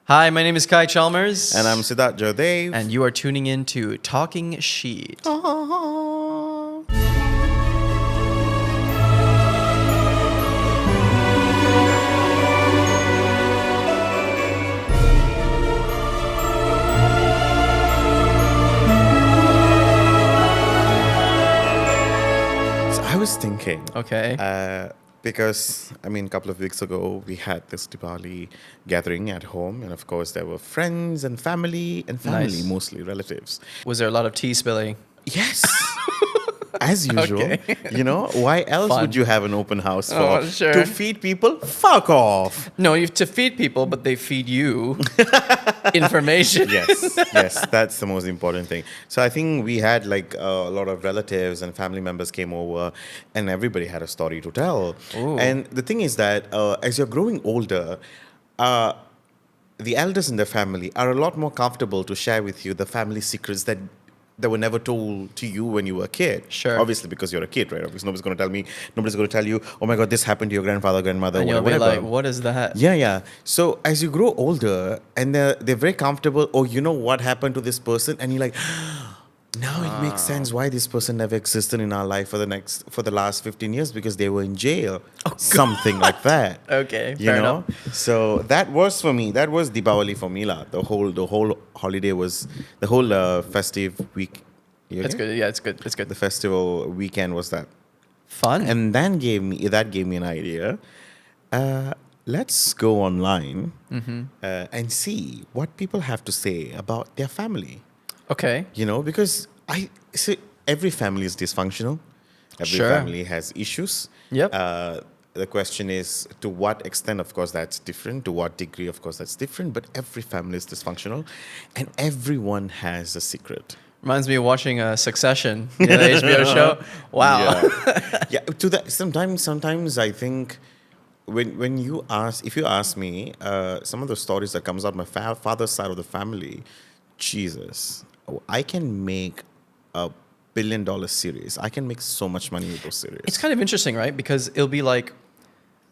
Hi, my name is Kai Chalmers. And I'm Sidhart Jodev. And you are tuning in to Talking Sheet. So I was thinking. Okay. Because, a couple of weeks ago, we had this Diwali gathering at home. And of course, there were friends and family, Nice. mostly relatives. Was there a lot of tea spilling? Yes. As usual. Okay. Why else Fun. would you have an open house for? Oh, sure. To feed people? Fuck off. No, you have to feed people, but they feed you information. Yes, that's the most important thing. So I think we had a lot of relatives and family members came over, and everybody had a story to tell. Ooh. And the thing is that as you're growing older, the elders in the family are a lot more comfortable to share with you the family secrets that were never told to you when you were a kid. Sure. Obviously, because you're a kid, right? Obviously, nobody's going to tell you, oh my God, this happened to your grandfather, grandmother, And you'll whatever. be like, what is that? Yeah. So as you grow older and they're very comfortable, oh, you know what happened to this person? And you're like, now it makes sense why this person never existed in our life for the last 15 years because they were in jail. Something like that. Okay, You fair know? enough. So that was for me. That was Diwali for me. The whole holiday was, the whole festive week. You It's okay? good. Yeah, it's good. It's good. The festival weekend was that. Fun. And then that gave me an idea. Let's go online and see what people have to say about their family. Okay. Because I see every family is dysfunctional. Every Sure. family has issues. Yep. The question is, to what extent, of course, that's different. To what degree, of course, that's different. But every family is dysfunctional. And everyone has a secret. Reminds me of watching Succession, the HBO show. Wow. Yeah. To that, sometimes I think when you ask, if you ask me, some of the stories that comes out my father's side of the family, Jesus, I can make $1 billion series. I can make so much money with those series. It's kind of interesting, right? Because it'll be like,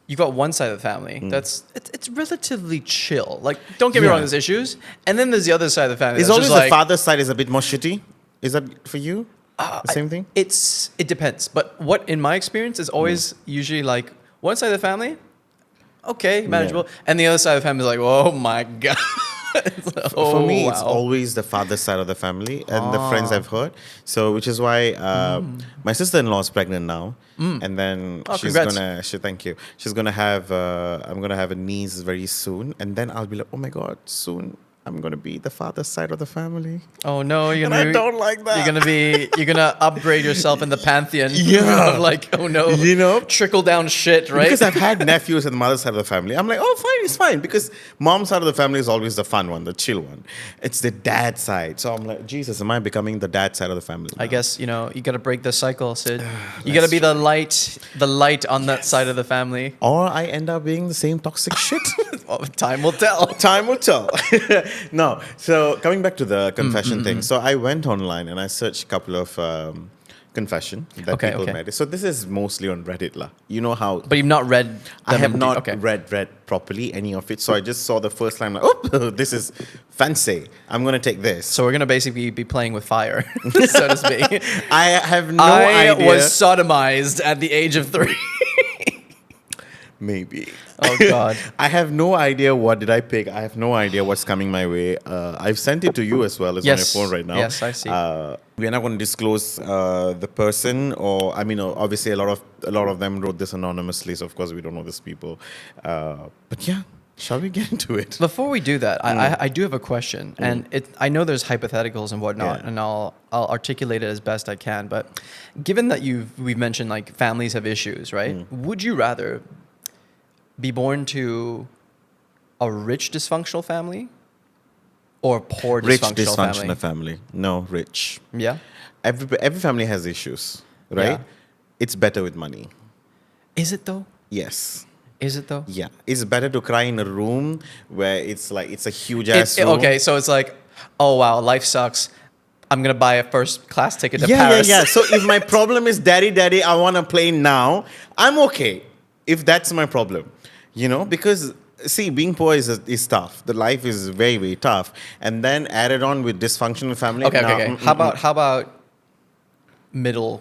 you've got one side of the family it's relatively chill. Like, don't get me wrong, there's issues. And then there's the other side of the family. Is that's always just the father's side is a bit more shitty? Is that for you? The same thing? It depends. But what, in my experience, is always usually like one side of the family, okay, manageable. And the other side of the family is like, oh my God. For me, it's always the father's side of the family and the friends I've heard. So, which is why my sister-in-law is pregnant now, and then thank you. She's gonna have I'm gonna have a niece very soon, and then I'll be like, oh my God, soon I'm gonna be the father's side of the family. Oh no, I don't like that. You're gonna upgrade yourself in the pantheon. Yeah. Of like, oh no, trickle down shit, right? Because I've had nephews on the mother's side of the family. I'm like, oh, fine, it's fine. Because mom's side of the family is always the fun one, the chill one. It's the dad side. So I'm like, Jesus, am I becoming the dad side of the family now? I guess, you gotta break the cycle, Sid. You gotta be the light on that side of the family. Or I end up being the same toxic shit. Well, time will tell. Time will tell. No. So coming back to the confession thing. So I went online and I searched a couple of confession that people made. So this is mostly on Reddit lah. You know how. But you've not read them. I have not read properly any of it. So I just saw the first line like, oh, this is fancy. I'm going to take this. So we're going to basically be playing with fire, so to speak. I have no idea. I was sodomized at the age of 3. Maybe. Oh, God. I have no idea what did I pick. I have no idea what's coming my way. I've sent it to you as well. It's on your phone right now. Yes, I see. We're not going to disclose the person, or obviously a lot of them wrote this anonymously, so of course we don't know these people. But yeah, shall we get into it? Before we do that, I do have a question, and I know there's hypotheticals and whatnot, and I'll articulate it as best I can. But given that we've mentioned like families have issues, right? Would you rather be born to a rich dysfunctional family or a poor dysfunctional family? No, rich. Yeah. Every family has issues, right? Yeah. It's better with money. Is it though? Yes. Is it though? Yeah. It's better to cry in a room where it's a huge ass room. Okay, so it's like, oh wow, life sucks. I'm going to buy a first class ticket to Paris. Yeah. So if my problem is daddy, I want a plane now, I'm okay if that's my problem. Because see, being poor is tough. The life is very, very tough. And then added on with dysfunctional family. Okay. How about middle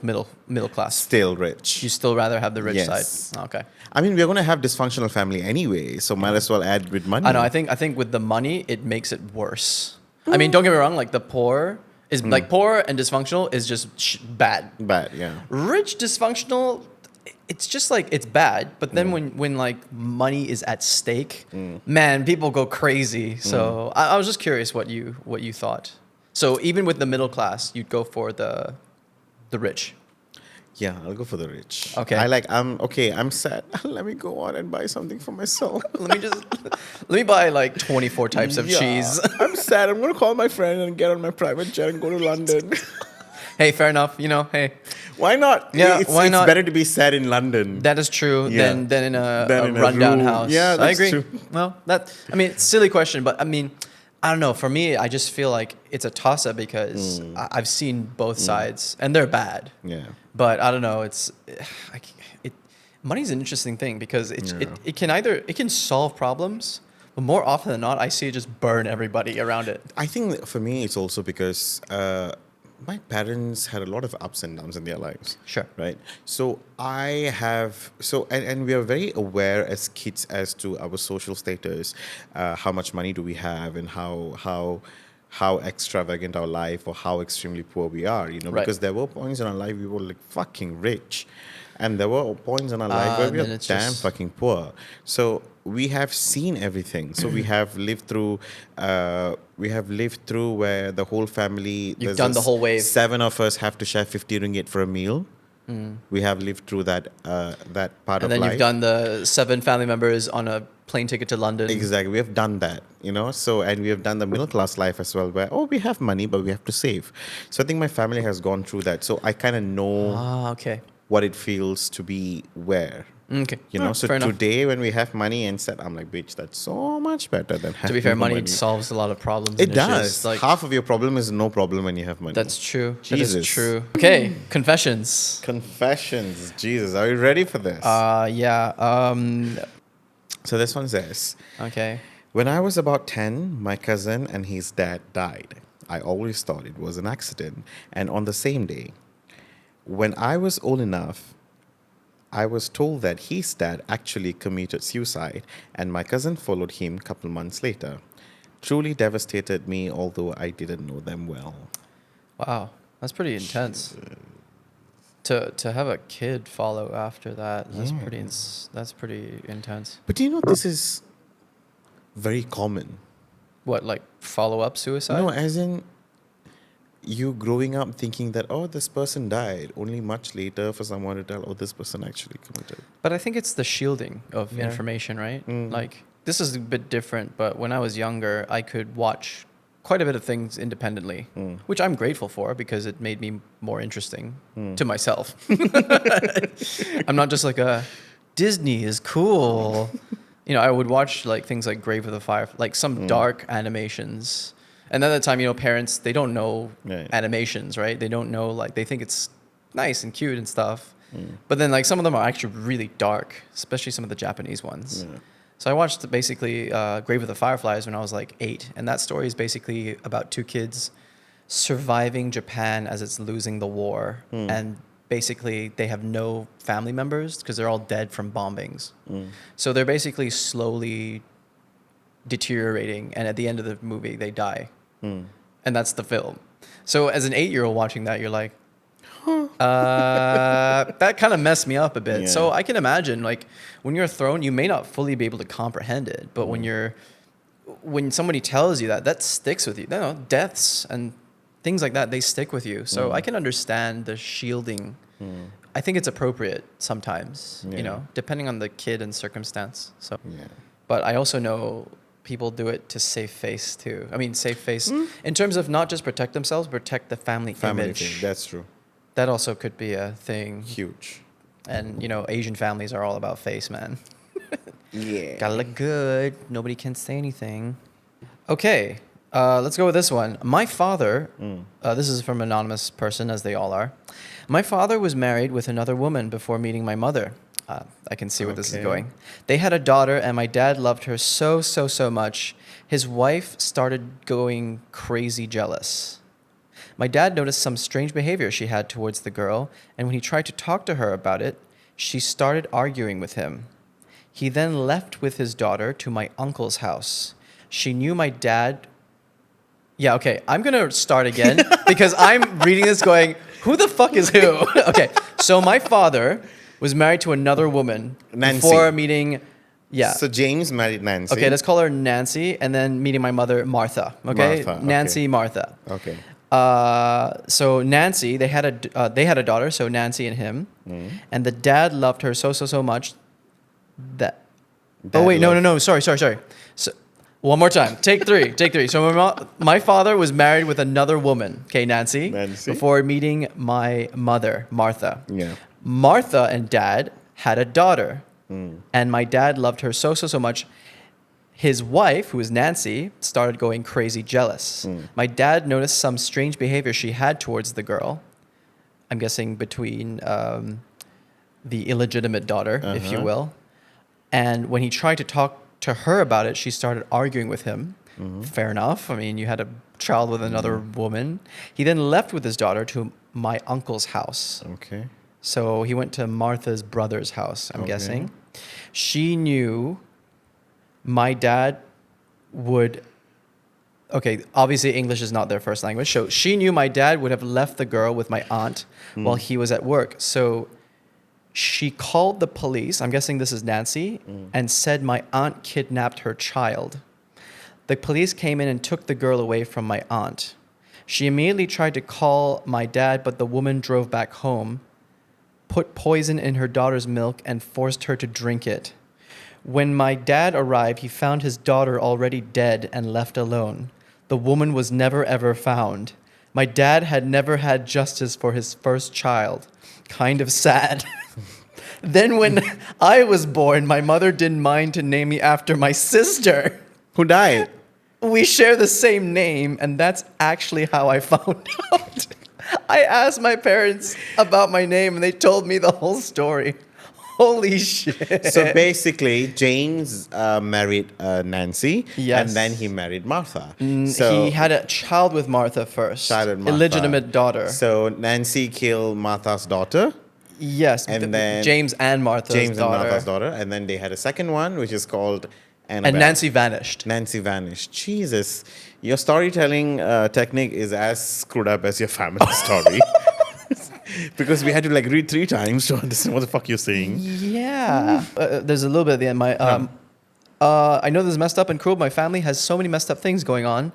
class? Still rich. You still rather have the rich Yes. side? Okay. I mean, we're going to have dysfunctional family anyway, so might as well add with money. I know. I think with the money, it makes it worse. I mean, don't get me wrong. Like the poor is like poor and dysfunctional is just bad. Bad, yeah. Rich dysfunctional, it's just like it's bad. But then when like money is at stake, man, people go crazy. So I was just curious what you thought. So even with the middle class, you'd go for the rich. Yeah, I'll go for the rich. Okay. I'm sad. Let me go on and buy something for myself. let me buy like 24 types of cheese. I'm sad. I'm gonna call my friend and get on my private jet and go to London. Hey, fair enough. Hey. Why not? Yeah, why not? It's better to be sad in London. That is true than in a in a rundown room. house. Yeah, that's I agree. true. Well, it's a silly question, but I mean, I don't know. For me, I just feel like it's a toss-up because I've seen both sides, and they're bad. Yeah. But I don't know. Money's an interesting thing because it can solve problems, but more often than not, I see it just burn everybody around it. I think for me, it's also because my parents had a lot of ups and downs in their lives. Sure. Right. So and we are very aware as kids as to our social status, how much money do we have, and how extravagant our life or how extremely poor we are. Right. Because there were points in our life we were like fucking rich, and there were points in our life where we were damn fucking poor. So we have seen everything. So we have lived through. Where the whole family. You've done the whole wave. 7 of us have to share 50 ringgit for a meal. We have lived through that part of life. And then you've done the 7 family members on a plane ticket to London. Exactly. We have done that, So, and we have done the middle class life as well, where, we have money, but we have to save. So I think my family has gone through that. So I kind of know what it feels to be where. Okay. So today when we have money and set, I'm like, bitch, that's so much better than having To be fair, money solves a lot of problems. It does. Like, half of your problem is no problem when you have money. That's true. Jesus. That is true. Okay, confessions. Confessions. Jesus, are you ready for this? Yeah. So this one says, okay. When I was about 10, my cousin and his dad died. I always thought it was an accident. And on the same day, when I was old enough, I was told that his dad actually committed suicide, and my cousin followed him a couple months later. Truly devastated me, although I didn't know them well. Wow, that's pretty intense. To have a kid follow after that, that's pretty intense. But do you know this is very common? What, like follow-up suicide? No, as in you growing up thinking that, this person died, only much later for someone to tell, this person actually committed. But I think it's the shielding of information, right? Like, this is a bit different, but when I was younger, I could watch quite a bit of things independently, which I'm grateful for because it made me more interesting to myself. I'm not just like Disney is cool. I would watch like things like Grave of the Fire, like some dark animations. And at the time, parents, they don't know animations, right? They don't know, like, they think it's nice and cute and stuff. But then, like, some of them are actually really dark, especially some of the Japanese ones. So I watched basically Grave of the Fireflies when I was like 8. And that story is basically about 2 kids surviving Japan as it's losing the war. And basically they have no family members because they're all dead from bombings. So they're basically slowly deteriorating, and at the end of the movie they die. And that's the film. So as an 8-year-old watching that, you're like, that kind of messed me up a bit. So I can imagine, like, when you're thrown, you may not fully be able to comprehend it, but when somebody tells you that sticks with you. Deaths and things like that, they stick with you. So I can understand the shielding. I think it's appropriate sometimes, depending on the kid and circumstance. So but I also know people do it to save face too. I mean, save face in terms of not just protect themselves, protect the family image. Thing. That's true. That also could be a thing. Huge. And, Asian families are all about face, man. Gotta look good. Nobody can say anything. Okay, let's go with this one. My father, this is from an anonymous person, as they all are. My father was married with another woman before meeting my mother. I can see where this is going. They had a daughter, and my dad loved her so, so, so much. His wife started going crazy jealous. My dad noticed some strange behavior she had towards the girl, and when he tried to talk to her about it, she started arguing with him. He then left with his daughter to my uncle's house. She knew my dad... Yeah, okay, I'm going to start again because I'm reading this going, who the fuck is who? Okay, so my father was married to another woman before meeting... Yeah. So James married Nancy. Okay, let's call her Nancy, and then meeting my mother, Martha. Okay, Nancy, Martha. Okay. So Nancy, they had a daughter, so Nancy and him, and the dad loved her so, so, so much that... No, sorry. So, one more time. Take three. So my father was married with another woman, okay, Nancy, before meeting my mother, Martha. Yeah. Martha and dad had a daughter, and my dad loved her so, so, so much. His wife, who was Nancy, started going crazy jealous. My dad noticed some strange behavior she had towards the girl. I'm guessing between the illegitimate daughter, if you will. And when he tried to talk to her about it, she started arguing with him. Fair enough. I mean, you had a child with another woman. He then left with his daughter to my uncle's house. Okay. So he went to Martha's brother's house, I'm guessing. She knew my dad would... Okay, obviously English is not their first language. So she knew my dad would have left the girl with my aunt while he was at work. So she called the police, I'm guessing this is Nancy, and said my aunt kidnapped her child. The police came in and took the girl away from my aunt. She immediately tried to call my dad, but the woman drove back home, put poison in her daughter's milk, and forced her to drink it. When my dad arrived, he found his daughter already dead and left alone. The woman was never ever found. My dad had never had justice for his first child. Kind of sad. Then when I was born, my mother didn't mind to name me after my sister. Who died? We share the same name, and that's actually how I found out. I asked my parents about my name, and they told me the whole story. Holy shit. So basically, James married Nancy, Yes. and then he married Martha. He had a child with Martha first. Illegitimate daughter. So Nancy killed Martha's daughter. Yes, and then James and Martha's daughter. And then they had a second one, which is called Annabelle. And Nancy vanished. Nancy vanished. Jesus. Your storytelling technique is as screwed up as your family story. Because we had to like read 3 times to understand what the fuck you're saying. Yeah. There's a little bit at the end. I know this is messed up and cruel. My family has so many messed up things going on.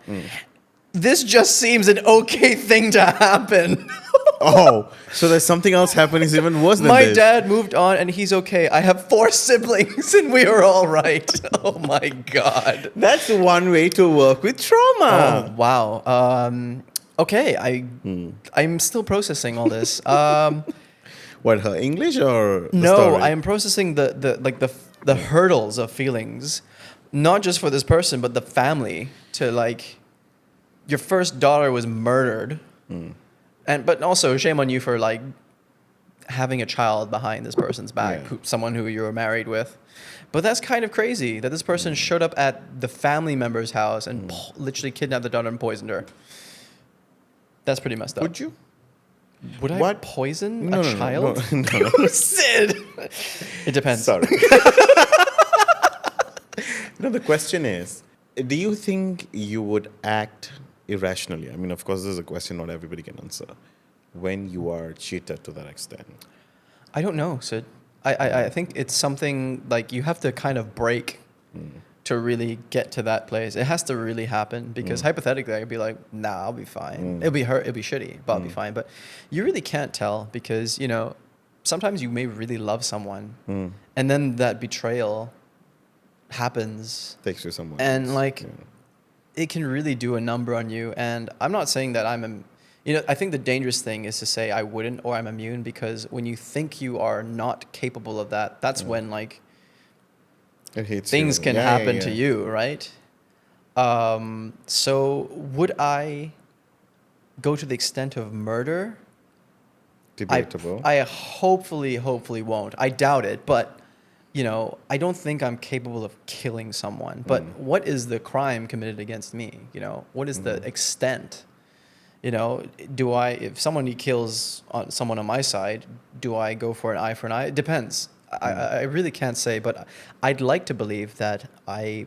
This just seems an okay thing to happen. Oh, so there's something else happening is even worse than My this. dad moved on and he's okay. I have 4 siblings and we are all right. Oh my God. That's one way to work with trauma. Oh, wow. Okay, I'm still processing all this. What, her English or the No, story? I'm processing the hurdles of feelings, not just for this person, but the family. To like, your first daughter was murdered, but also shame on you for like having a child behind this person's back, someone who you were married with. But that's kind of crazy that this person showed up at the family member's house and literally kidnapped the daughter and poisoned her. That's pretty messed up. Would you? Would I poison a child? No. Sid! It depends. Sorry. No, the question is, do you think you would act irrationally? I mean, of course, this is a question not everybody can answer. When you are cheated to that extent. I don't know, Sid. I think it's something like you have to kind of break to really get to that place. It has to really happen because hypothetically I'd be like, nah, I'll be fine. It'll be hurt, it'll be shitty, but I'll be fine. But you really can't tell because, you know, sometimes you may really love someone and then that betrayal happens. Takes you somewhere. And like, it can really do a number on you. And I'm not saying that I think the dangerous thing is to say I wouldn't or I'm immune because when you think you are not capable of that, that's when like, things can happen to you, right? So would I go to the extent of murder? Debatable. I hopefully won't. I doubt it, but you know, I don't think I'm capable of killing someone. But what is the crime committed against me? You know, what is the extent? You know, if someone kills someone on my side, do I go for an eye for an eye? It depends. I really can't say, but I'd like to believe that I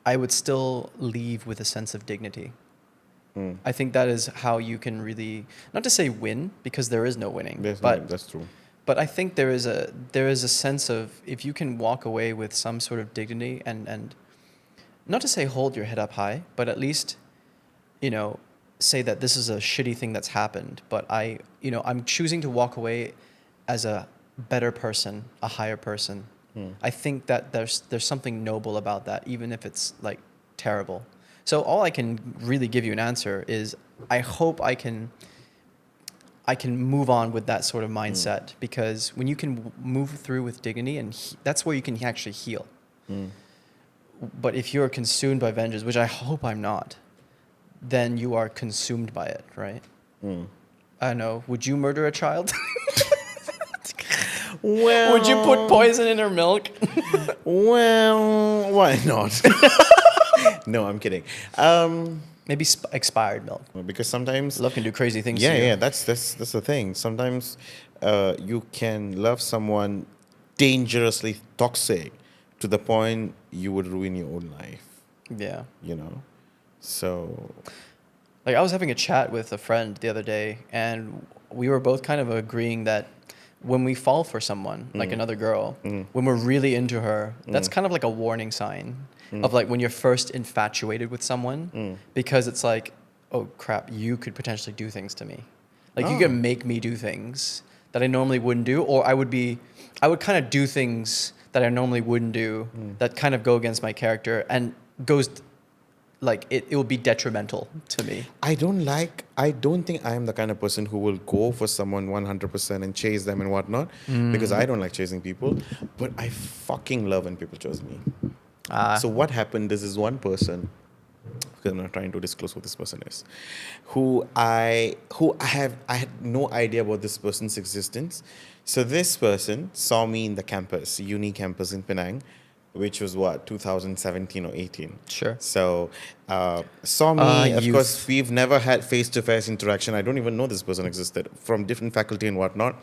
would still leave with a sense of dignity. I think that is how you can really, not to say win, because there is no winning. That's true. But I think there is a sense of, if you can walk away with some sort of dignity and not to say hold your head up high, but at least, you know, say that this is a shitty thing that's happened, but I'm choosing to walk away as a better person, a higher person. I think that there's something noble about that, even if it's like terrible. So all I can really give you an answer is I hope I can move on with that sort of mindset, because when you can move through with dignity, and that's where you can actually heal. But if you're consumed by vengeance, which I hope I'm not, then you are consumed by it, right? I don't know. Would you murder a child? Well, would you put poison in her milk? Well, why not? No, I'm kidding. Maybe expired milk. Because sometimes love can do crazy things. to you. Yeah. That's the thing. Sometimes you can love someone dangerously toxic to the point you would ruin your own life. Yeah. You know, so like I was having a chat with a friend the other day, and we were both kind of agreeing that when we fall for someone, like another girl, when we're really into her, that's kind of like a warning sign of like when you're first infatuated with someone, because it's like, oh crap, you could potentially do things to me. Like you could make me do things that I normally wouldn't do, or I would kind of do things that I normally wouldn't do that kind of go against my character and goes like it will be detrimental to me. I don't think I am the kind of person who will go for someone 100% and chase them and whatnot, because I don't like chasing people, but I fucking love when people chase me. So what happened, this is one person, because I'm not trying to disclose who this person is, who I had no idea about this person's existence. So this person saw me in the campus, uni campus in Penang, which was 2017 or 18. Sure. So saw me. Of youth. course, we've never had face-to-face interaction. I don't even know this person existed, from different faculty and whatnot.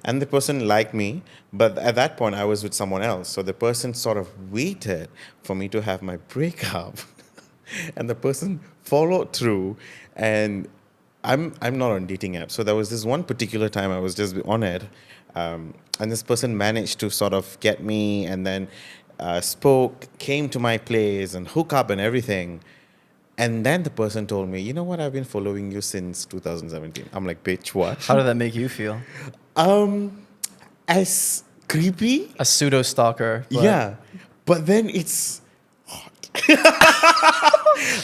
And the person liked me, but at that point I was with someone else. So the person sort of waited for me to have my breakup, and the person followed through. And I'm not on dating apps, so there was this one particular time I was just on it, and this person managed to sort of get me, and then spoke, came to my place and hook up and everything. And then the person told me, you know what, I've been following you since 2017. I'm like, bitch, what? How did that make you feel? As creepy. A pseudo stalker. Yeah. But then it's hot.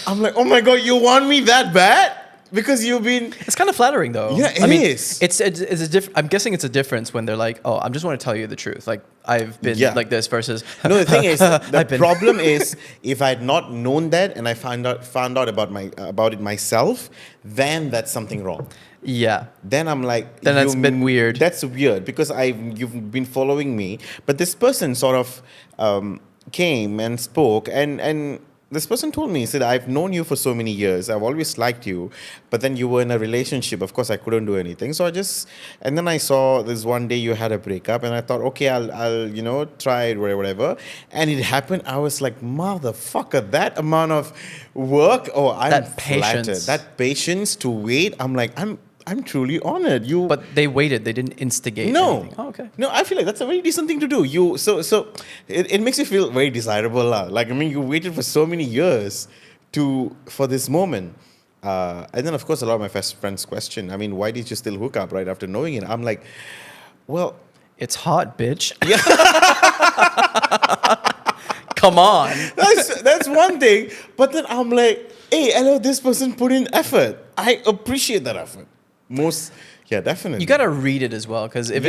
I'm like, oh my God, you want me that bad? Because you've been... It's kind of flattering, though. Yeah, it is. It's a I'm guessing it's a difference when they're like, oh, I just want to tell you the truth. Like, I've been like this versus... No, the thing is, the problem is, if I had not known that and I found out about it myself, then that's something wrong. Yeah. Then I'm like... Then that's a bit weird. That's weird, because you've been following me. But this person sort of came and spoke, and this person told me, he said, I've known you for so many years. I've always liked you. But then you were in a relationship. Of course, I couldn't do anything. So and then I saw this one day you had a breakup. And I thought, okay, I'll try it, whatever. And it happened. I was like, motherfucker, that amount of work. Oh, I'm flattered. Patience. That patience to wait. I'm like, I'm truly honored. But they waited. They didn't instigate. No. Anything. Oh, okay. No, I feel like that's a very decent thing to do. So it makes you feel very desirable. Like, I mean, you waited for so many years for this moment. And then, of course, a lot of my friends question, I mean, why did you still hook up right after knowing it? I'm like, well... It's hot, bitch. Yeah. Come on. That's one thing. But then I'm like, hey, hello, this person put in effort. I appreciate that effort. Yeah, definitely. You gotta read it as well, because if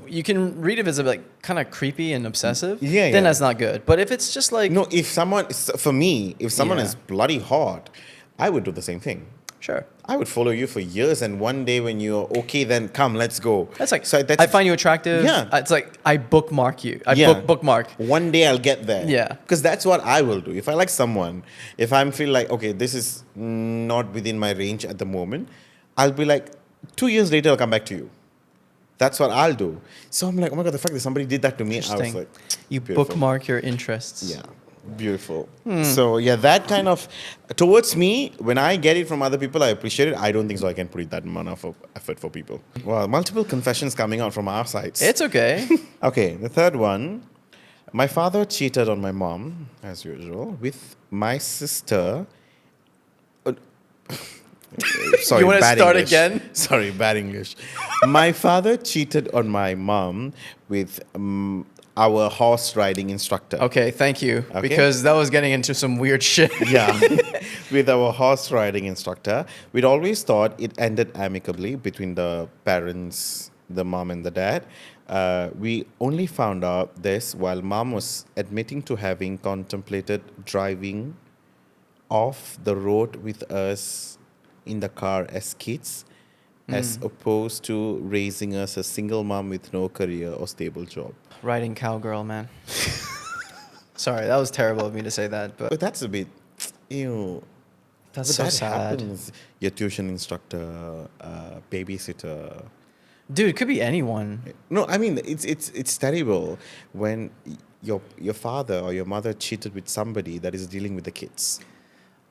you can read if it's like kind of creepy and obsessive, then that's not good. But if it's just like if someone is bloody hot, I would do the same thing. Sure. I would follow you for years, and one day when you're okay, then come, let's go. That's like, so I find you attractive. Yeah. It's like, I bookmark you. Bookmark. One day I'll get there. Yeah. Because that's what I will do. If I like someone, if I feel like, okay, this is not within my range at the moment, I'll be like, 2 years later, I'll come back to you. That's what I'll do. So I'm like, oh my God, the fact that somebody did that to me, I was like, you beautiful. bookmark your interests. Yeah. Beautiful. So yeah, that kind of, towards me, when I get it from other people, I appreciate it. I don't think so I can put in that amount of effort for people. Well, multiple confessions coming out from our sides. It's okay. Okay, the third one. My father cheated on my mom, as usual, with my sister. Sorry, you want to start English. again? Sorry, bad English. My father cheated on my mom with our horse riding instructor. Okay, thank you. Okay. Because that was getting into some weird shit. Yeah, with our horse riding instructor. We'd always thought it ended amicably between the parents, the mom and the dad. We only found out this while mom was admitting to having contemplated driving off the road with us in the car as kids, as opposed to raising us a single mom with no career or stable job. Riding cowgirl, man. Sorry, that was terrible of me to say that, but that's a bit, ew. That's so sad. Happens. Your tuition instructor, babysitter. Dude, it could be anyone. No, I mean it's terrible when your father or your mother cheated with somebody that is dealing with the kids.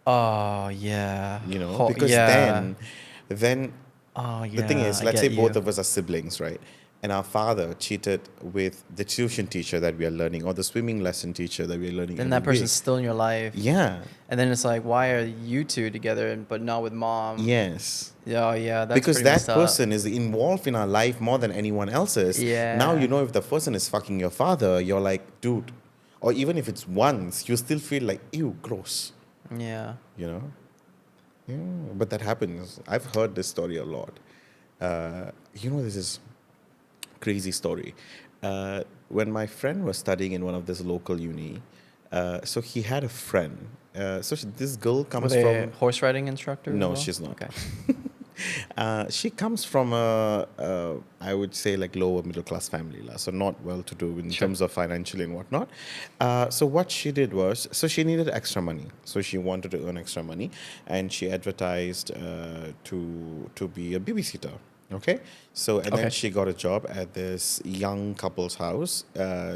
Oh yeah. You know, because then oh yeah. the thing is, let's say both of us are siblings, right? And our father cheated with the tuition teacher that we are learning, or the swimming lesson teacher that we are learning. Then that person's still in your life. Yeah. And then it's like, why are you two together, but not with mom? Yes. Oh yeah, that's because that person is involved in our life more than anyone else's. Yeah. Now you know if the person is fucking your father, you're like, dude. Or even if it's once, you still feel like, ew, gross. Yeah. You know? Yeah, but that happens. I've heard this story a lot. This is crazy story. When my friend was studying in one of this local uni, so he had a friend. This girl comes from a horse riding instructor? No, she's not. Okay. She comes from I would say like lower middle class family, so not well to do in terms of financially and whatnot. So what she did was, so she needed extra money, so she wanted to earn extra money, and she advertised to be a babysitter. Okay, so and then she got a job at this young couple's house,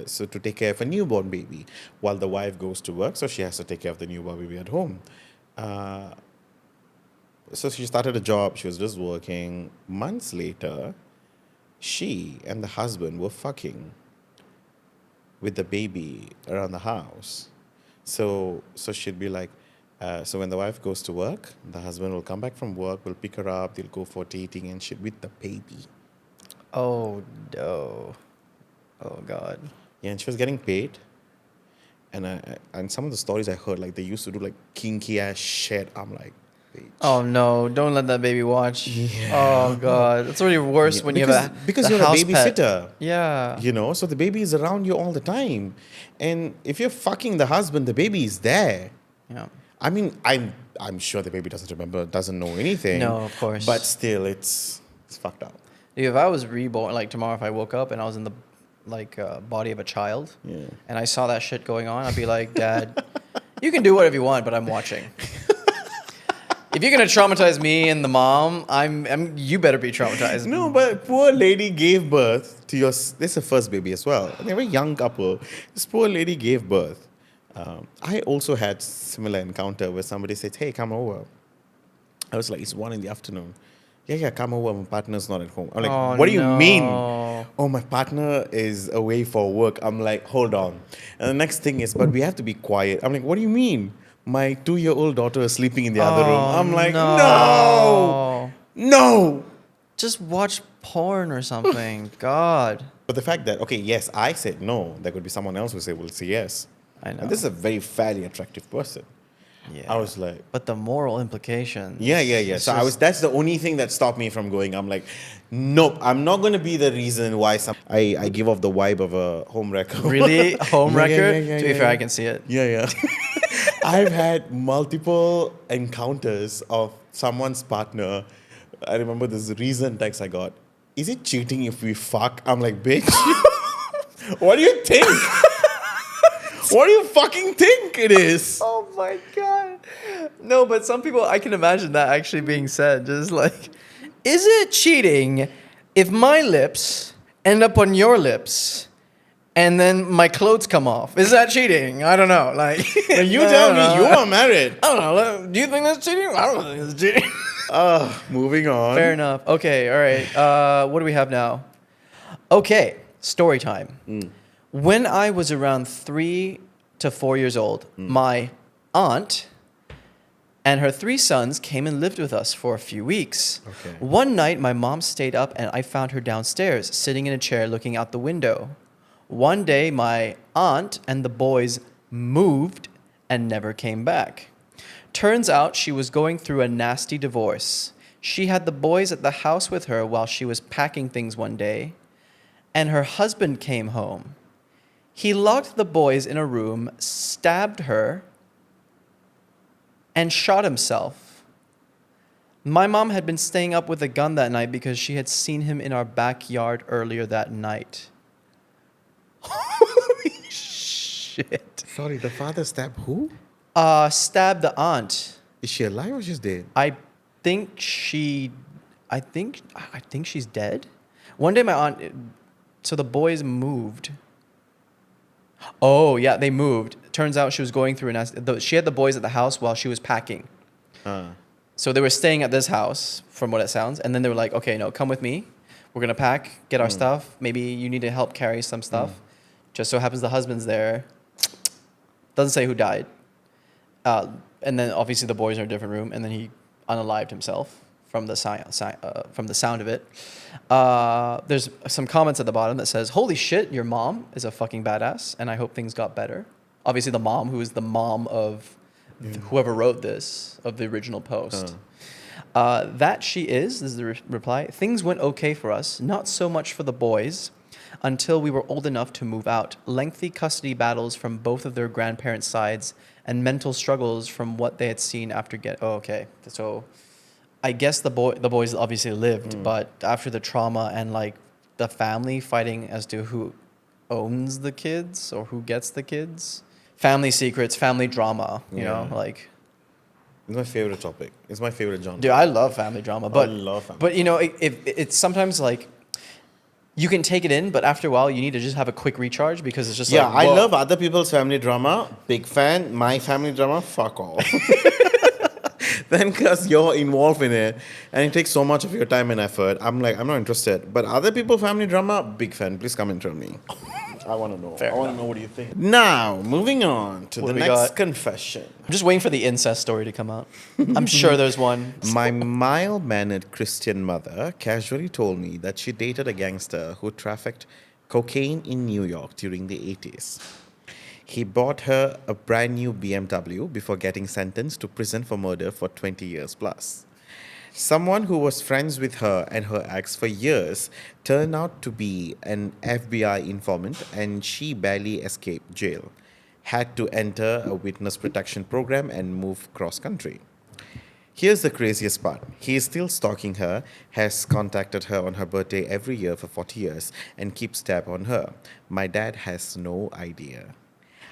so to take care of a newborn baby while the wife goes to work, so she has to take care of the newborn baby at home. So she started a job. She was just working. Months later, she and the husband were fucking with the baby around the house. So she'd be like, so when the wife goes to work, the husband will come back from work, will pick her up, they'll go for dating and shit with the baby. Oh, no. Oh, God. Yeah, and she was getting paid. And some of the stories I heard, like they used to do like kinky ass shit. I'm like, bitch. Oh no! Don't let that baby watch. Yeah. Oh God, it's already worse when you have because you're a babysitter. Yeah. You know, so the baby is around you all the time, and if you're fucking the husband, the baby is there. Yeah. I mean, I'm sure the baby doesn't know anything. No, of course. But still, it's fucked up. Dude, if I was reborn, like tomorrow, if I woke up and I was in the body of a child, and I saw that shit going on, I'd be like, Dad, you can do whatever you want, but I'm watching. If you're gonna traumatize me and the mom, you better be traumatized. No, but poor lady gave birth to this is her first baby as well. They're a very young couple. This poor lady gave birth. I also had similar encounter where somebody said, "Hey, come over." I was like, "It's 1 PM." Yeah, come over. My partner's not at home. I'm like, what do you mean? Oh, my partner is away for work. I'm like, hold on. And the next thing is, but we have to be quiet. I'm like, what do you mean? My 2-year-old daughter is sleeping in the other room. I'm like, no. Just watch porn or something. God. But the fact that, okay, yes, I said no. There could be someone else who will say yes. I know. And this is a very fairly attractive person. Yeah. I was like, but the moral implications. Yeah. So that's the only thing that stopped me from going. I'm like, nope, I'm not going to be the reason why I give off the vibe of a home wrecker. Really? Home wrecker? Yeah, to be fair, I can see it. Yeah. I've had multiple encounters of someone's partner. I remember this recent text I got. Is it cheating if we fuck? I'm like, bitch. What do you think? What do you fucking think it is? Oh my God. No, but some people, I can imagine that actually being said. Just like, is it cheating if my lips end up on your lips and then my clothes come off? Is that cheating? I don't know. Like, Now you tell me, you are married. I don't know. Do you think that's cheating? I don't think it's cheating. Moving on. Fair enough. Okay, all right. What do we have now? Okay, story time. When I was around 3 to 4 years old, my aunt and her 3 sons came and lived with us for a few weeks. Okay. One night, my mom stayed up and I found her downstairs, sitting in a chair looking out the window. One day, my aunt and the boys moved and never came back. Turns out she was going through a nasty divorce. She had the boys at the house with her while she was packing things one day, and her husband came home. He locked the boys in a room, stabbed her, and shot himself. My mom had been staying up with a gun that night because she had seen him in our backyard earlier that night. Holy shit. Sorry, the father stabbed who? Stabbed the aunt. Is she alive or she's dead? I think she's dead. One day my aunt, so the boys moved. Oh, yeah, they moved. Turns out she was going through she had the boys at the house while she was packing. So they were staying at this house, from what it sounds, and then they were like, okay, no, come with me. We're going to pack, get our stuff. Maybe you need to help carry some stuff. Just so happens the husband's there. Doesn't say who died. And then obviously the boys are in a different room, and then he unalived himself from the sound of it. There's some comments at the bottom that says, holy shit, your mom is a fucking badass, and I hope things got better. Obviously the mom, who is the mom of whoever wrote this, of the original post. That she is, this is the reply, things went okay for us, not so much for the boys, until we were old enough to move out. Lengthy custody battles from both of their grandparents' sides, and mental struggles from what they had seen after okay. So I guess the boys obviously lived, but after the trauma and like the family fighting as to who owns the kids or who gets the kids, family secrets, family drama, you know, like. It's my favorite topic. It's my favorite genre. Dude, I love family drama, but I love family. But you know, it's sometimes like you can take it in, but after a while you need to just have a quick recharge because it's just I love other people's family drama. Big fan. My family drama, fuck off. Then because you're involved in it and it takes so much of your time and effort, I'm not interested. But other people's family drama, big fan. Please come and tell me. I want to know. Fair I want to enough. know what you think. Now, moving on to What the do we next got? confession. I'm just waiting for the incest story to come out. I'm sure there's one. My mild-mannered Christian mother casually told me that she dated a gangster who trafficked cocaine in New York during the 80s. He bought her a brand new BMW before getting sentenced to prison for murder for 20 years plus. Someone who was friends with her and her ex for years turned out to be an FBI informant, and she barely escaped jail. Had to enter a witness protection program and move cross-country. Here's the craziest part. He is still stalking her, has contacted her on her birthday every year for 40 years, and keeps tab on her. My dad has no idea.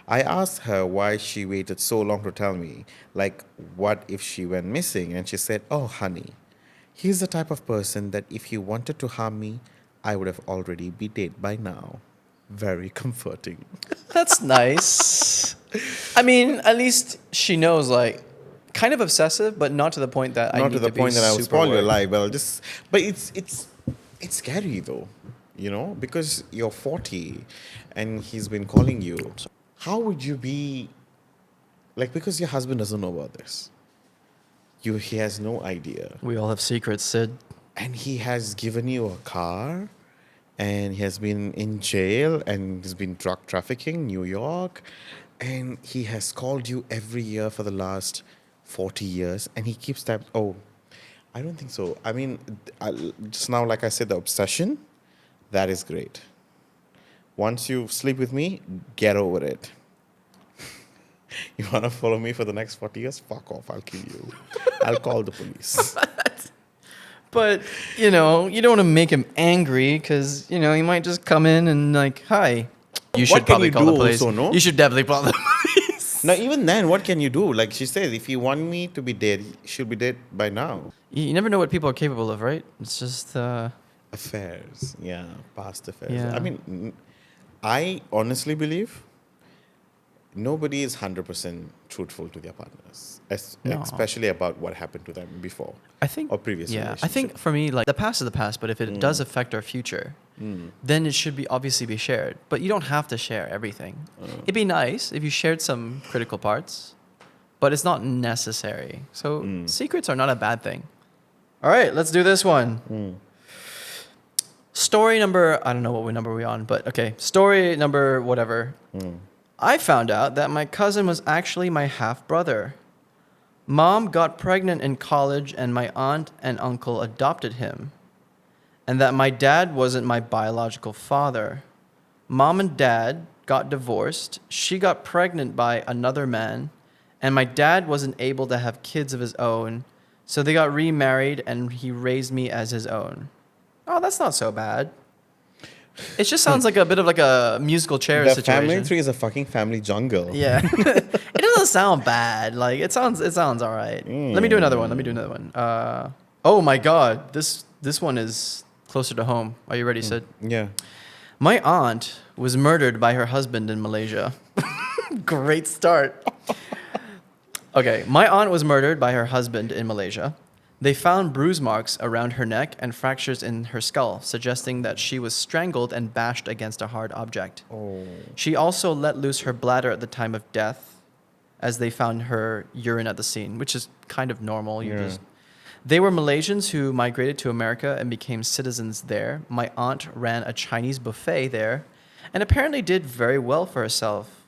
I asked her why she waited so long to tell me, like, what if she went missing? And she said, oh, honey, he's the type of person that if he wanted to harm me, I would have already been dead by now. Very comforting. That's nice. I mean, at least she knows, like, kind of obsessive, but not to the point that Not to the point that I will spoil your life. But it's scary though, you know, because you're 40 and he's been calling you. How would you be, like, because your husband doesn't know about this. He has no idea. We all have secrets, Sid. And he has given you a car, and he has been in jail, and he's been drug trafficking, New York, and he has called you every year for the last 40 years, and he keeps that. Oh, I don't think so. I mean, just now, like I said, the obsession, that is great. Once you sleep with me, get over it. You want to follow me for the next 40 years? Fuck off. I'll kill you. I'll call the police. But, you know, you don't want to make him angry because, you know, he might just come in and like, hi. You should probably call the police. Also, no? You should definitely call the police. Now, even then, what can you do? Like she said, if you want me to be dead, you should be dead by now. You never know what people are capable of, right? It's just... Affairs. Yeah, past affairs. Yeah. I mean, I honestly believe nobody is 100% truthful to their partners, especially about what happened to them before. I think, or previous I think for me, like the past is the past, but if it does affect our future, then it should be obviously be shared. But you don't have to share everything. It'd be nice if you shared some critical parts, but it's not necessary. So secrets are not a bad thing. All right, let's do this one. Story number, I don't know what number we're on, but okay. Story number whatever. I found out that my cousin was actually my half-brother. Mom got pregnant in college and my aunt and uncle adopted him. And that my dad wasn't my biological father. Mom and dad got divorced. She got pregnant by another man. And my dad wasn't able to have kids of his own. So they got remarried and he raised me as his own. Oh, that's not so bad. It just sounds like a bit of like a musical chairs situation. Family tree is a fucking family jungle. Yeah. It doesn't sound bad. Like it sounds all right. Let me do another one. Oh my God. This one is closer to home. Are you ready, Sid? Yeah. My aunt was murdered by her husband in Malaysia. Great start. Okay. My aunt was murdered by her husband in Malaysia. They found bruise marks around her neck and fractures in her skull, suggesting that she was strangled and bashed against a hard object. Oh. She also let loose her bladder at the time of death, as they found her urine at the scene, which is kind of normal. They were Malaysians who migrated to America and became citizens there. My aunt ran a Chinese buffet there and apparently did very well for herself.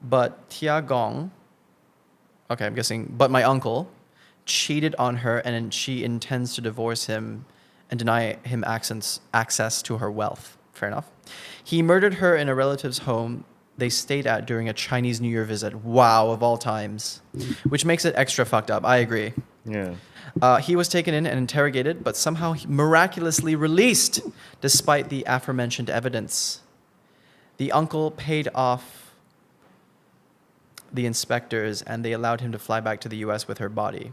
But but my uncle cheated on her and she intends to divorce him and deny him access to her wealth. Fair enough. He murdered her in a relative's home they stayed at during a Chinese New Year visit. Wow, of all times. Which makes it extra fucked up. I agree. Yeah. He was taken in and interrogated, but somehow miraculously released despite the aforementioned evidence. The uncle paid off the inspectors and they allowed him to fly back to the US with her body.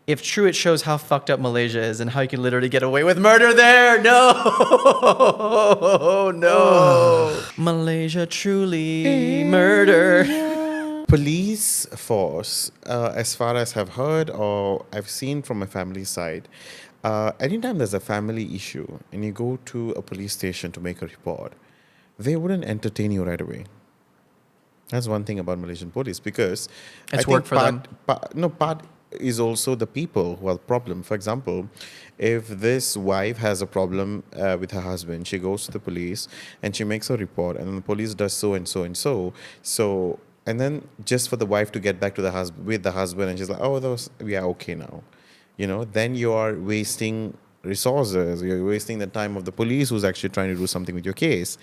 If true, it shows how fucked up Malaysia is and how you can literally get away with murder there. No. Malaysia truly murder. Police force, as far as I've heard or I've seen from my family side, anytime there's a family issue and you go to a police station to make a report, they wouldn't entertain you right away. That's one thing about Malaysian police because it's work for them. Part is also the people who are the problem. For example, if this wife has a problem with her husband, she goes to the police and she makes a report and the police does so and so and so. So, and then just for the wife to get back to the husband and she's like, oh, we are okay now. You know, then you are wasting resources. You're wasting the time of the police who's actually trying to do something with your case.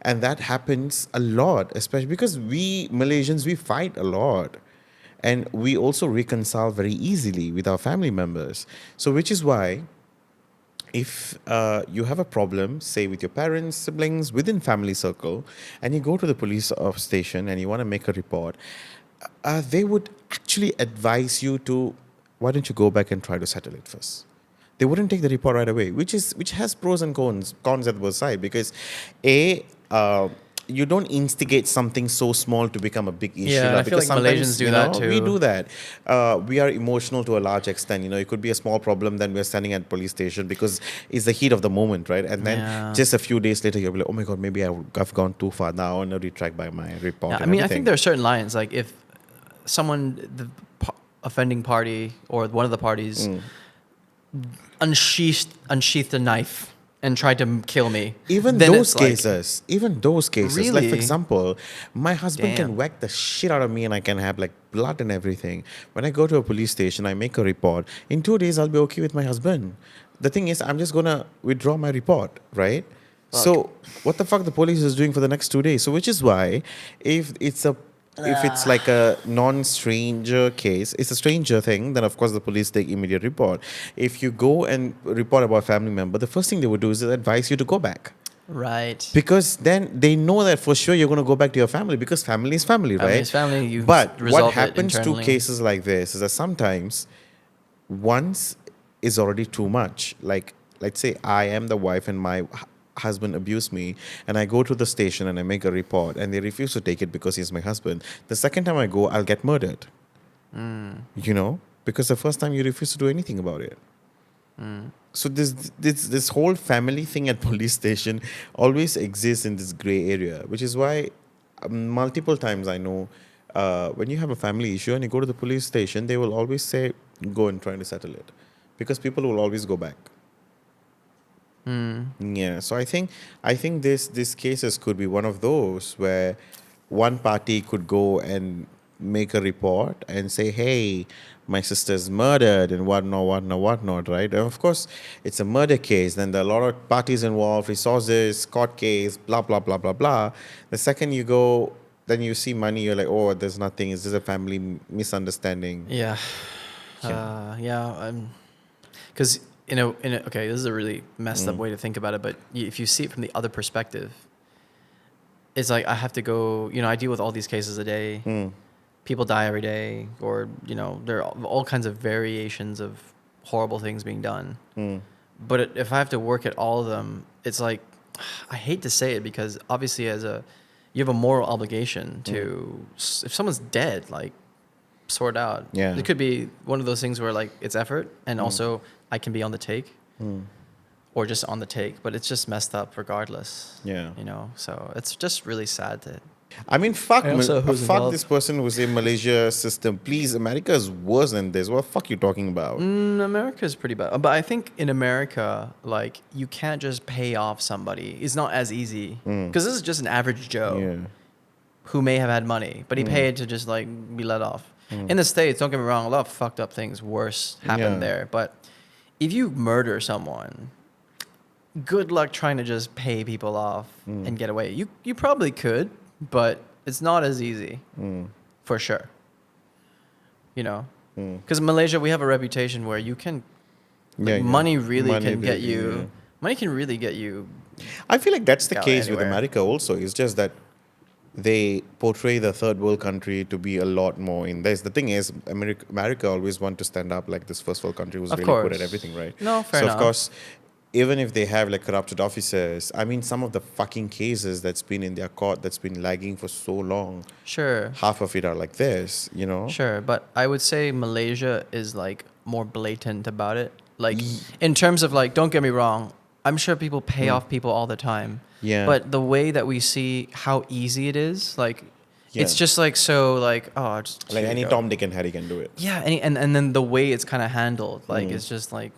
And that happens a lot, especially because we Malaysians, we fight a lot. And we also reconcile very easily with our family members. So which is why if you have a problem, say with your parents, siblings, within family circle, and you go to the police station and you want to make a report, they would actually advise you to, why don't you go back and try to settle it first? They wouldn't take the report right away, which has pros and cons at both sides because you don't instigate something so small to become a big issue. Yeah, I feel like Malaysians do that too. We do that. We are emotional to a large extent. You know, it could be a small problem, then we're standing at police station because it's the heat of the moment, right? And then just a few days later, you'll be like, oh my God, maybe I've gone too far now. I want to retract by my report. Yeah, I think there are certain lines. Like if the offending party or one of the parties unsheathed a knife and tried to kill me. Even those cases. Really? Like, for example, my husband Damn. can whack the shit out of me and I can have like blood and everything. When I go to a police station, I make a report. In 2 days, I'll be okay with my husband. The thing is, I'm just going to withdraw my report, right? Fuck. So what the fuck the police is doing for the next 2 days? So which is why if it's if it's like a non-stranger case, it's a stranger thing, then of course the police take immediate report. If you go and report about a family member, the first thing they would do is advise you to go back. Right. Because then they know that for sure you're going to go back to your family because family is family, Family right? is family. You But resolve what it happens to internally. cases like this is that sometimes once is already too much. Like, let's say I am the wife and my husband abused me, and I go to the station and I make a report, and they refuse to take it because he's my husband. The second time I go, I'll get murdered. You know, because the first time you refuse to do anything about it. So this whole family thing at police station always exists in this gray area, which is why multiple times I know when you have a family issue and you go to the police station, they will always say, go and try to settle it. Because people will always go back. Yeah, so I think these cases could be one of those where one party could go and make a report and say, hey, my sister's murdered and whatnot, right? And of course, it's a murder case. Then there are a lot of parties involved, resources, court case, blah, blah, blah, blah, blah. The second you go, then you see money, you're like, oh, there's nothing. It's just a family misunderstanding. Yeah. Because okay, this is a really messed up way to think about it, but if you see it from the other perspective, it's like I have to go, I deal with all these cases a day. People die every day, or there are all kinds of variations of horrible things being done. But if I have to work at all of them, it's like, I hate to say it, because obviously you have a moral obligation to, if someone's dead, like, sort out. Yeah. It could be one of those things where, like, it's effort, and also I can be on the take, or just on the take, but it's just messed up regardless. Yeah. So it's just really sad to. I mean, fuck involved. this person who's in Malaysia system. Please, America is worse than this. What the fuck you talking about? America is pretty bad. But I think in America, like, you can't just pay off somebody. It's not as easy. Because this is just an average Joe who may have had money, but he paid to just, like, be let off. In the States, don't get me wrong, a lot of fucked up things worse happen there. But if you murder someone, good luck trying to just pay people off and get away. You probably could, but it's not as easy, for sure. Because in Malaysia, we have a reputation where you can, money really can get you. Money can really get you. I feel like that's the case anywhere. with America also. It's just that they portray the third world country to be a lot more in this. The thing is, America always want to stand up like this first world country who's really good at everything, right? No, fair enough. So of course, even if they have like corrupted officers, I mean, some of the fucking cases that's been in their court that's been lagging for so long. Sure. Half of it are like this, Sure, but I would say Malaysia is, like, more blatant about it. Like, in terms of, like, don't get me wrong, I'm sure people pay off people all the time. Yeah. But the way that we see how easy it is, like, it's just like, so, like, oh, just like any Tom, Dick, and Harry can do it. Yeah, and then the way it's kind of handled, like, it's just like.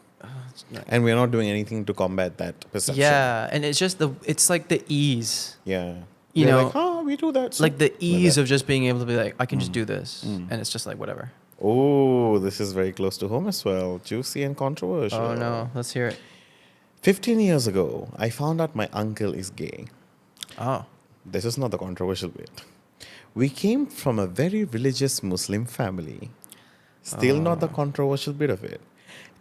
And we're not doing anything to combat that perception. Yeah, and it's just it's like the ease. Yeah. You They're know, like, oh, we do that. Like the ease of just being able to be like, I can just do this, and it's just like whatever. Oh, this is very close to home as well. Juicy and controversial. Oh no, let's hear it. 15 years ago, I found out my uncle is gay. Oh. This is not the controversial bit. We came from a very religious Muslim family. Still not the controversial bit of it.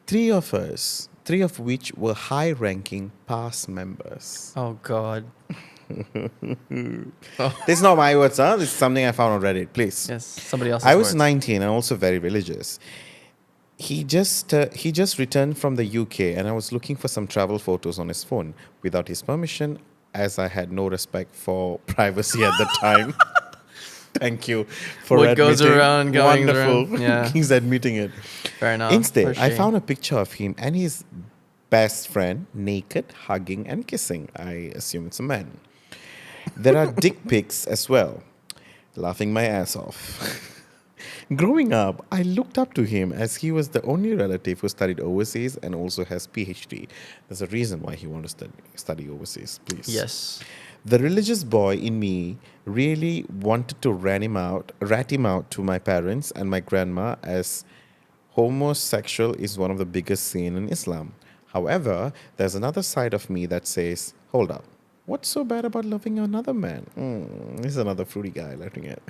Three of which were high-ranking past members. Oh God. This is not my words, huh? This is something I found on Reddit, please. Yes, somebody else's I was words. 19 and also very religious. He just returned from the UK, and I was looking for some travel photos on his phone without his permission, as I had no respect for privacy at the time. Thank you for what admitting. goes around going Wonderful. around. Yeah. He's admitting it. Fair enough. Instead, I found a picture of him and his best friend naked, hugging and kissing. I assume it's a man. There are dick pics as well. Laughing my ass off. Growing up, I looked up to him as he was the only relative who studied overseas and also has PhD. There's a reason why he wanted to study overseas, please. Yes. The religious boy in me really wanted to rat him out to my parents and my grandma, as homosexual is one of the biggest sin in Islam. However, there's another side of me that says, hold up, what's so bad about loving another man? This is another fruity guy letting it.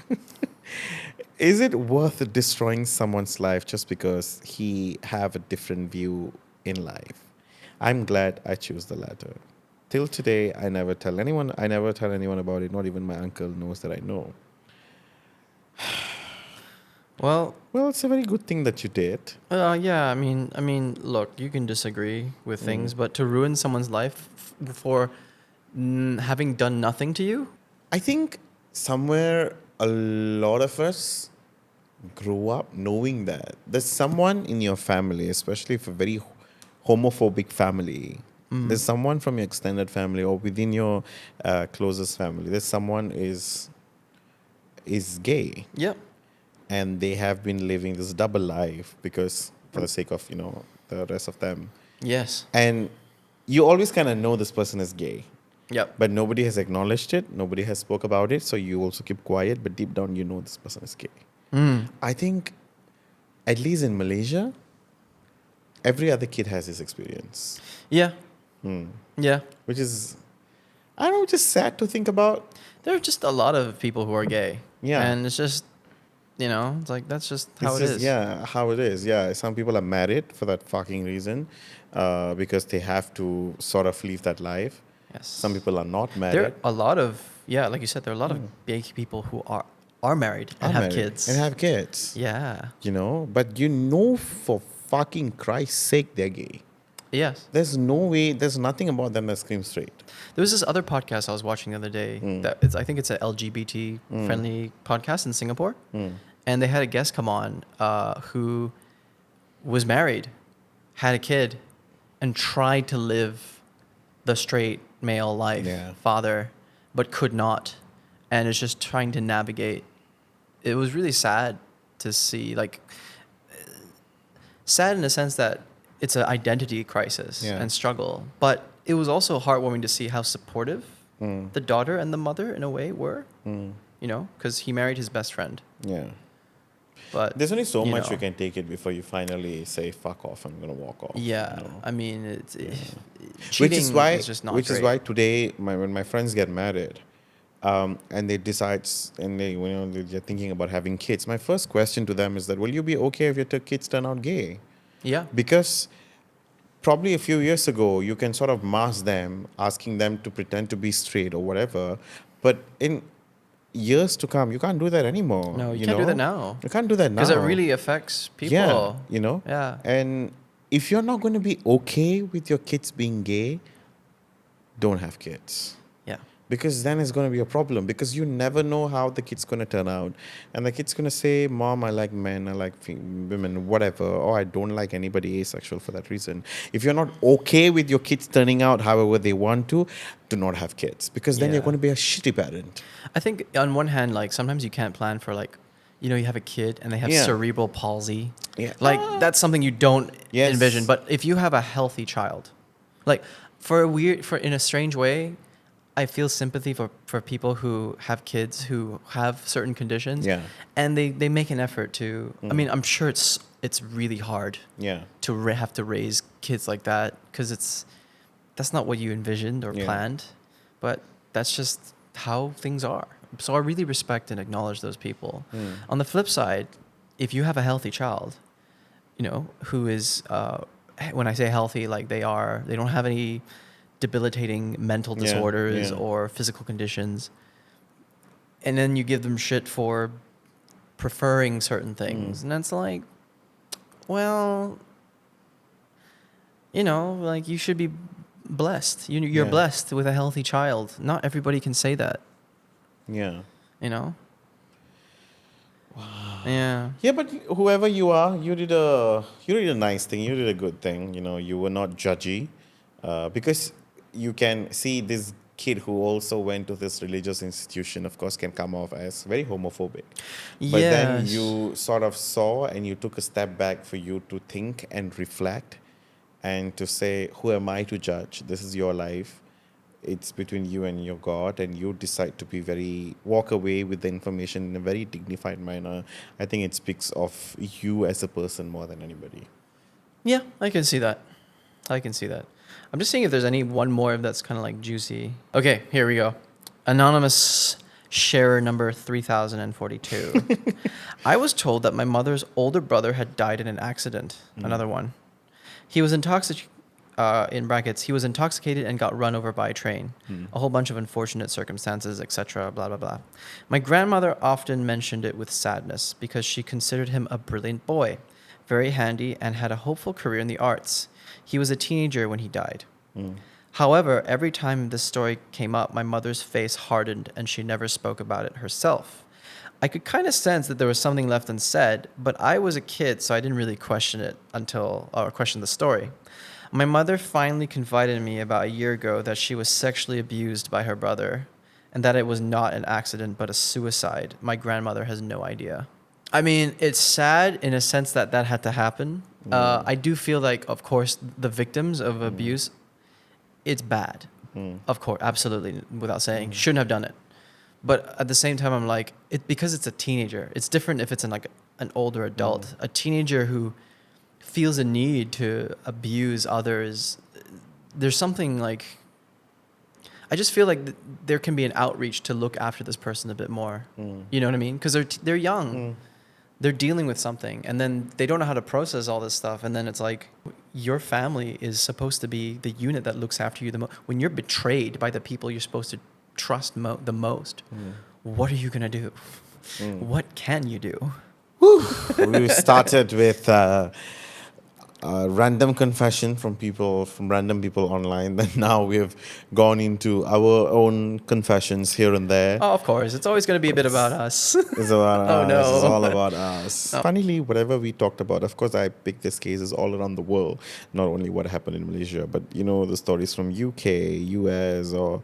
Is it worth destroying someone's life just because he have a different view in life? I'm glad I choose the latter. Till today, I never tell anyone. I never tell anyone about it. Not even my uncle knows that I know. Well, it's a very good thing that you did. yeah. I mean, look, you can disagree with things, but to ruin someone's life for having done nothing to you. I think somewhere a lot of us grew up knowing that there's someone in your family, especially if a very homophobic family. There's someone from your extended family or within your closest family. There's someone is gay. Yep. And they have been living this double life because for the sake of the rest of them. Yes. And you always kind of know this person is gay. Yep. But nobody has acknowledged it. Nobody has spoke about it. So you also keep quiet. But deep down, you know this person is gay. I think, at least in Malaysia, every other kid has this experience. Yeah. Yeah. Which is, I don't know, just sad to think about. There are just a lot of people who are gay. Yeah. And it's just, it's like, that's just how it is. Yeah, how it is. Yeah, some people are married for that fucking reason because they have to sort of live that life. Yes. Some people are not married. There are a lot of, like you said, there are a lot of gay people who are married and have kids. And have kids. Yeah. But for fucking Christ's sake, they're gay. Yes. There's no way, there's nothing about them that screams straight. There was this other podcast I was watching the other day I think it's an LGBT friendly podcast in Singapore. And they had a guest come on who was married, had a kid, and tried to live the straight male life, father, but could not. And is just trying to navigate. It was really sad to see, sad in the sense that it's an identity crisis and struggle. But it was also heartwarming to see how supportive the daughter and the mother, in a way, were. Because he married his best friend. Yeah. But there's only so much you can take it before you finally say, fuck off, I'm going to walk off. Yeah. I mean, it's which is why, is just not great. Is why today, when my friends get married, and they decide, and they're thinking about having kids, my first question to them is that, will you be okay if your kids turn out gay? Yeah. Because probably a few years ago, you can sort of mask them, asking them to pretend to be straight or whatever. But in years to come, you can't do that anymore. No, you can't do that now. You can't do that now. Because it really affects people. Yeah, Yeah. And if you're not going to be okay with your kids being gay, don't have kids. Yeah. Because then it's going to be a problem. Because you never know how the kid's going to turn out. And the kid's going to say, Mom, I like men, I like women, whatever. Or I don't like anybody asexual for that reason. If you're not okay with your kids turning out however they want to, do not have kids. Because then you're going to be a shitty parent. I think on one hand, sometimes you can't plan for you have a kid and they have cerebral palsy. Yeah. That's something you don't envision. But if you have a healthy child, in a strange way, I feel sympathy for people who have kids who have certain conditions. Yeah. And they make an effort to, I mean, I'm sure it's really hard to have to raise kids like that because that's not what you envisioned or planned, but that's just how things are. So I really respect and acknowledge those people. On the flip side, if you have a healthy child, who is, when I say healthy, they don't have any debilitating mental disorders or physical conditions, and then you give them shit for preferring certain things, and that's you should be blessed. You're blessed with a healthy child. Not everybody can say that. Yeah. Wow. Yeah. Yeah, but whoever you are, you did a nice thing. You did a good thing. You were not judgy, because you can see this kid who also went to this religious institution, of course, can come off as very homophobic. But then you sort of saw and you took a step back for you to think and reflect and to say, who am I to judge? This is your life. It's between you and your God, and you decide to walk away with the information in a very dignified manner. I think it speaks of you as a person more than anybody. Yeah, I can see that. I'm just seeing if there's one more that's kind of juicy. Okay, here we go. Anonymous Sharer number 3042. I was told that my mother's older brother had died in an accident. Another one. He was intoxicated. In brackets, he was intoxicated and got run over by a train. A whole bunch of unfortunate circumstances, etc. Blah, blah, blah. My grandmother often mentioned it with sadness because she considered him a brilliant boy, very handy, and had a hopeful career in the arts. He was a teenager when he died. However, every time this story came up, my mother's face hardened and she never spoke about it herself. I could kind of sense that there was something left unsaid, but I was a kid, so I didn't really question the story. My mother finally confided in me about a year ago that she was sexually abused by her brother and that it was not an accident but a suicide. My grandmother has no idea. I mean, it's sad in a sense that that had to happen. I do feel like, of course, the victims of abuse, it's bad. Of course, absolutely, without saying, shouldn't have done it. But at the same time, I'm like, because it's a teenager. It's different if it's an older adult. A teenager who feels a need to abuse others, there's something like, I just feel like there can be an outreach to look after this person a bit more. You know what I mean? Because they're young. They're dealing with something, and then they don't know how to process all this stuff. And then it's like, your family is supposed to be the unit that looks after you the most. When you're betrayed by the people you're supposed to trust the most, what are you going to do? What can you do? We started with random confession from random people online. Then now we've gone into our own confessions here and there. Oh, of course. It's always going to be a bit about us. It's about us. No. It's all about us. Funnily, whatever we talked about, of course, I picked these cases all around the world. Not only what happened in Malaysia, but, the stories from UK, US, or,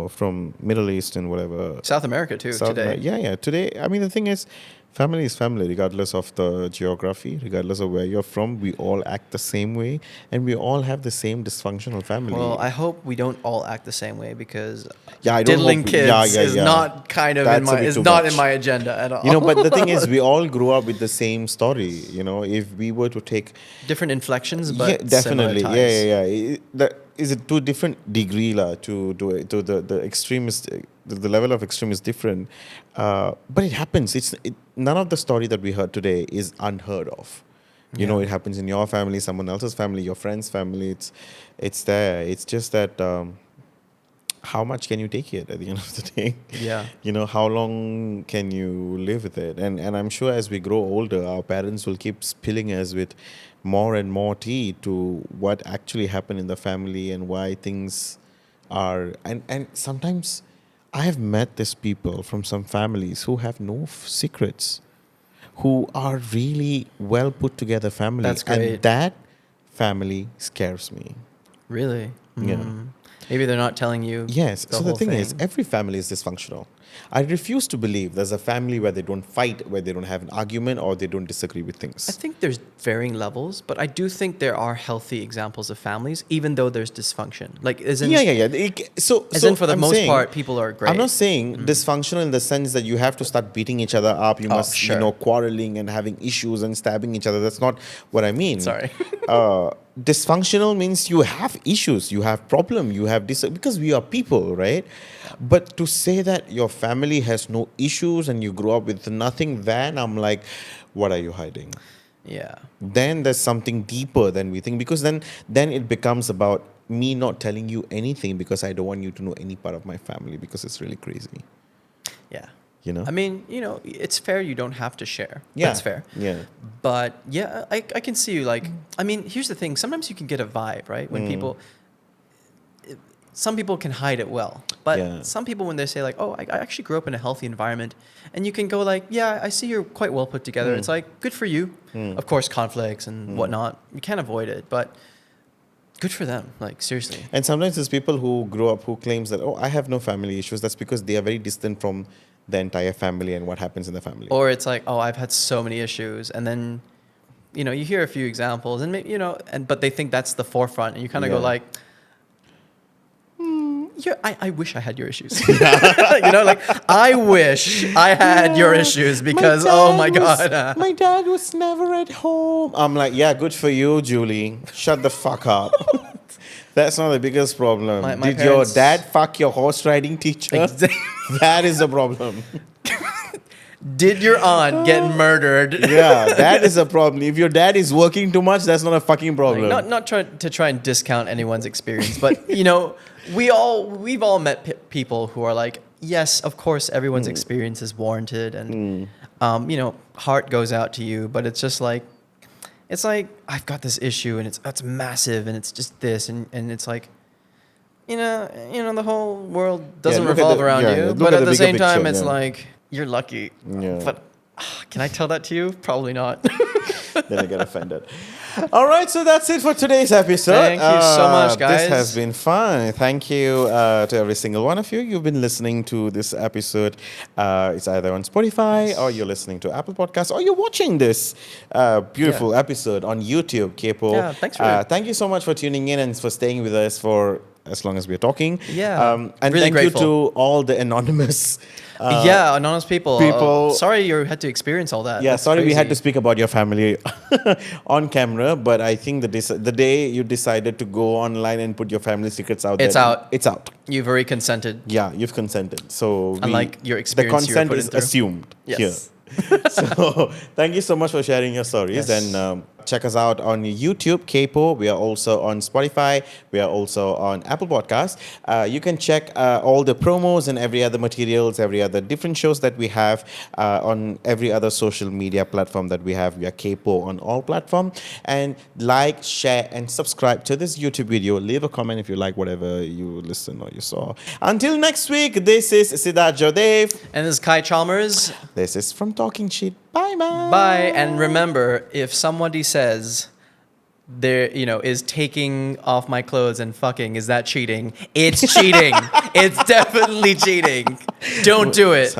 from Middle East and whatever. South America, too, today. Yeah. Today, I mean, the thing is, family is family, regardless of the geography, regardless of where you're from. We all act the same way, and we all have the same dysfunctional family. Well, I hope we don't all act the same way, because I don't diddling hope kids is not kind of in my agenda at all. But the thing is, we all grew up with the same story. If we were to take different inflections, but yeah, definitely, similar ties. Is it to a different degree, to the extremist. The level of extreme is different, but it happens. None of the story that we heard today is unheard of. It happens in your family, someone else's family, your friend's family. It's there. It's just that how much can you take it at the end of the day? Yeah. How long can you live with it? And I'm sure as we grow older, our parents will keep spilling us with more and more tea to what actually happened in the family and why things are. And sometimes I have met these people from some families who have no secrets, who are really well put together families. That's great. And that family scares me. Really? Yeah. Maybe they're not telling you. Yes. So the thing is, every family is dysfunctional. I refuse to believe there's a family where they don't fight, where they don't have an argument, or they don't disagree with things. I think there's varying levels, but I do think there are healthy examples of families, even though there's dysfunction. Like, Yeah. For the most part, people are great. I'm not saying dysfunctional in the sense that you have to start beating each other up. You must, quarreling and having issues and stabbing each other. That's not what I mean. Sorry. Dysfunctional means you have issues, you have problem, you have because we are people, right? But to say that your family has no issues and you grew up with nothing, then I'm like, what are you hiding? Yeah. Then there's something deeper than we think, because then it becomes about me not telling you anything because I don't want you to know any part of my family, because it's really crazy. Yeah. I mean, it's fair. You don't have to share. Yeah. That's fair. Yeah. But yeah, I can see you here's the thing. Sometimes you can get a vibe, right? When some people can hide it well. But some people, when they say I actually grew up in a healthy environment, and you can go I see you're quite well put together. It's good for you. Of course, conflicts and whatnot, you can't avoid it, but good for them. Seriously. And sometimes there's people who grow up who claims that, I have no family issues. That's because they are very distant from the entire family and what happens in the family. Or it's I've had so many issues, and then you hear a few examples, and maybe, but they think that's the forefront, and you kind of go I wish I had your issues. I wish I had your issues, because my God, my dad was never at home. I'm like, yeah, good for you, Julie. Shut the fuck up. That's not the biggest problem. My Did parents- your dad fuck your horse riding teacher? Exactly. That is the problem. Did your aunt get murdered? Yeah, that is a problem. If your dad is working too much, that's not a fucking problem. Not try and discount anyone's experience, but you know, we've all met people who are like, yes, of course, everyone's experience is warranted, and you know, heart goes out to you, but it's just like, I've got this issue, and it's massive, and it's just this, and it's like, you know, the whole world doesn't revolve around you, but at the same time, it's like, you're lucky. Yeah. But can I tell that to you? Probably not. Then I get offended. All right, so that's it for today's episode. Thank you so much, guys. This has been fun. Thank you to every single one of you. You've been listening to this episode. It's either on Spotify or you're listening to Apple Podcasts or you're watching this beautiful episode on YouTube, KAYPOH. Yeah, thanks for Thank you so much for tuning in and for staying with us for as long as we're talking. Yeah, and really thank grateful. you to all the anonymous anonymous people. people- Sorry you had to experience all that. Yeah, That's sorry we had to crazy. speak about your family on camera, but I think the day you decided to go online and put your family secrets out It's there, out. It's out. You've already consented. Yeah, you've consented. So Unlike your the experience you were consent put is in through. assumed Yes. here. So thank you so much for sharing your stories. Yes. And check us out on YouTube, KAYPOH. We are also on Spotify. We are also on Apple Podcasts. You can check all the promos and every other materials, every other different shows that we have on every other social media platform that we have. We are KAYPOH on all platforms. And like, share, and subscribe to this YouTube video. Leave a comment if you like whatever you listen or you saw. Until next week, this is Sidhart Jodev. And this is Kai Chalmers. This is From Talking Shit. Bye bye. Bye. And remember, if somebody says is taking off my clothes and fucking, is that cheating? It's cheating. It's definitely cheating. Don't do it.